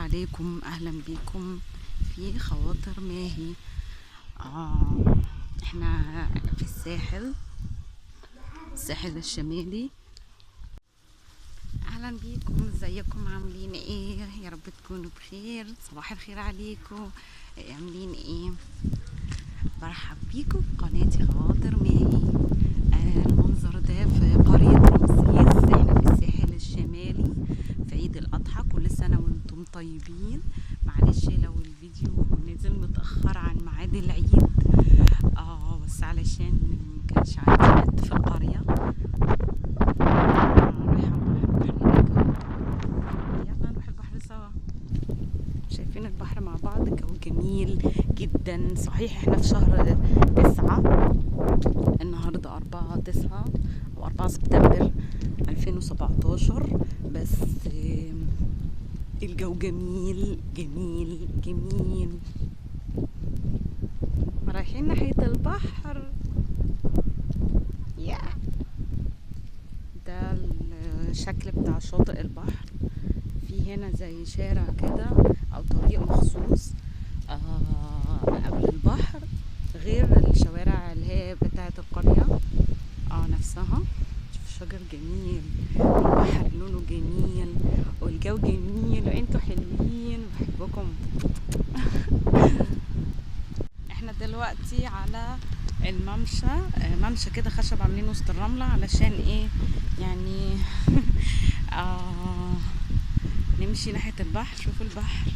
عليكم، اهلا بيكم في خواطر ماهي. احنا في الساحل الشمالي. اهلا بيكم، ازيكم؟ عاملين ايه؟ يا رب تكونوا بخير. صباح الخير عليكم، عاملين ايه؟ برحب بيكم في قناتي خواطر ماهي. المنظر ده في قرية رمسيس، احنا في الساحل الشمالي في عيد الاضحى. كل سنة وانتم طيبين. معلش لو الفيديو نزل متأخر عن ميعاد العيد، بس علشان مكانش عندي نت في القرية. رايحة البحر. يلا نروح البحر سوا. شايفين البحر مع بعض، جو جميل جدا. صحيح احنا في شهر 9، النهاردة 4/9 أو 4 سبتمبر 2017، بس الجو جميل جميل جميل. رايحين ناحية البحر. ده الشكل بتاع شاطئ البحر. في هنا زي شارع كده أو طريق مخصوص قبل البحر، غير الشوارع اللي هي بتاعة القرية نفسها. شوف شجر جميل، البحر لونه جميل، والجو جميل، وانتوا حلوين، بحبكم. احنا دلوقتي على الممشى، ممشى كده خشب عاملين وسط الرملة. علشان ايه يعني؟ نمشي ناحية البحر. شوفوا البحر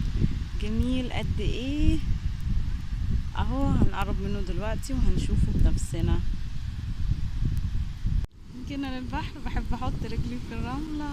جميل قد ايه اهو. هنقرب منه دلوقتي وهنشوفه بنفسنا. جينا للبحر، بحب احط رجلي في الرملة.